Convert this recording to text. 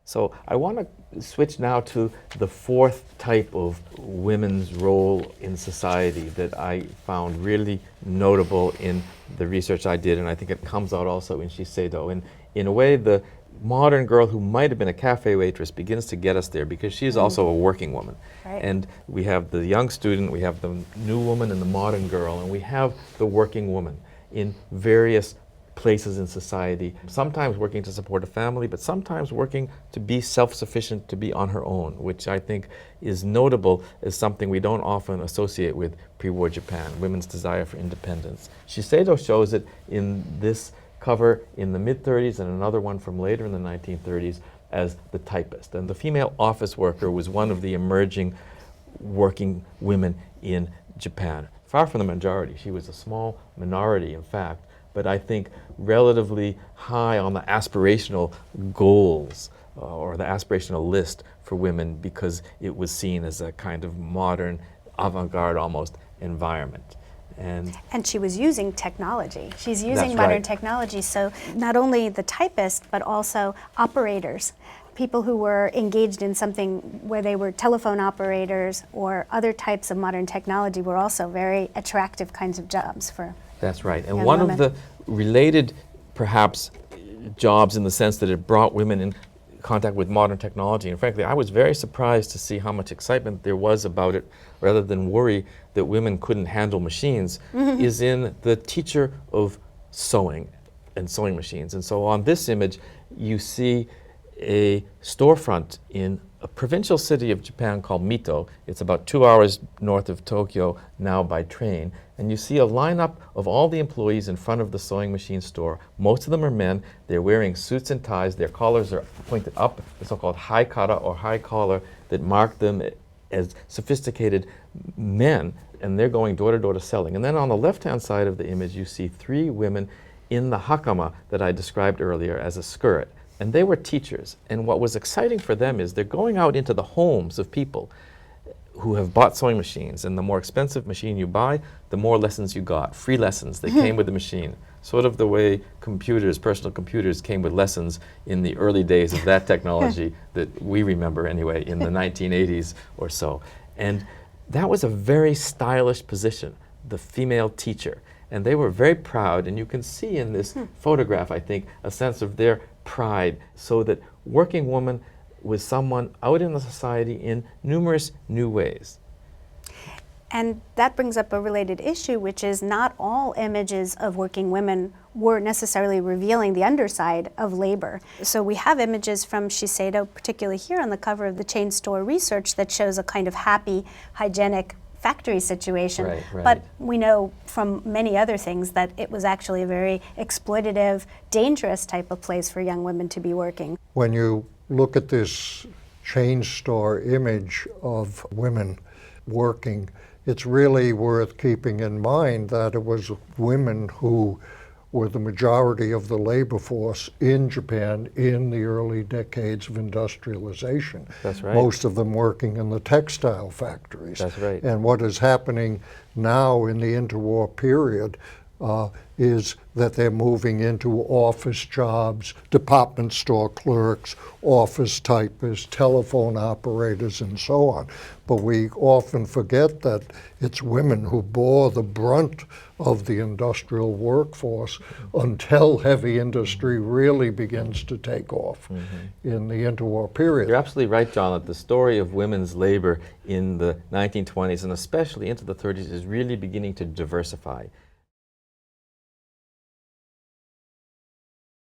So I want to switch now to the fourth type of women's role in society that I found really notable in the research I did, and I think it comes out also in Shiseido. And in a way, the modern girl who might have been a cafe waitress begins to get us there because she's also a working woman. Right. And we have the young student, we have the new woman and the modern girl, and we have the working woman in various places in society, sometimes working to support a family, but sometimes working to be self-sufficient, to be on her own, which I think is notable as something we don't often associate with pre-war Japan, women's desire for independence. Shiseido shows it in this cover in the mid-30s and another one from later in the 1930s as the typist. And the female office worker was one of the emerging working women in Japan. Far from the majority. She was a small minority, in fact, but I think relatively high on the aspirational goals or the aspirational list for women because it was seen as a kind of modern, avant-garde almost environment. And she was using technology. She's using That's modern right. technology, so not only the typist, but also operators, people who were engaged in something where they were telephone operators or other types of modern technology were also very attractive kinds of jobs for That's right. And young one women. of the related, perhaps, jobs in the sense that it brought women in contact with modern technology, and frankly, I was very surprised to see how much excitement there was about it, rather than worry that women couldn't handle machines, is in the teacher of sewing and sewing machines. And so on this image, you see a storefront in a provincial city of Japan called Mito. It's about 2 hours north of Tokyo now by train. And you see a lineup of all the employees in front of the sewing machine store. Most of them are men. They're wearing suits and ties. Their collars are pointed up, the so-called high kara or high collar that mark them as sophisticated men. And they're going door to door to selling. And then on the left-hand side of the image, you see 3 women in the hakama that I described earlier as a skirt. And they were teachers. And what was exciting for them is they're going out into the homes of people who have bought sewing machines. And the more expensive machine you buy, the more lessons you got. Free lessons that came with the machine. Sort of the way computers, personal computers, came with lessons in the early days of that technology that we remember anyway, in the 1980s or so. And that was a very stylish position, the female teacher. And they were very proud, and you can see in this photograph, I think, a sense of their pride, so that working woman was someone out in the society in numerous new ways. And that brings up a related issue, which is not all images of working women were necessarily revealing the underside of labor. So we have images from Shiseido, particularly here on the cover of the chain store research, that shows a kind of happy, hygienic factory situation. Right, right. But we know from many other things that it was actually a very exploitative, dangerous type of place for young women to be working. When you look at this chain store image of women working, it's really worth keeping in mind that it was women who were the majority of the labor force in Japan in the early decades of industrialization. That's right. Most of them working in the textile factories. That's right. And what is happening now in the interwar period is that they're moving into office jobs, department store clerks, office typists, telephone operators, and so on. But we often forget that it's women who bore the brunt of the industrial workforce until heavy industry really begins to take off in the interwar period. You're absolutely right, John, that the story of women's labor in the 1920s and especially into the 30s is really beginning to diversify.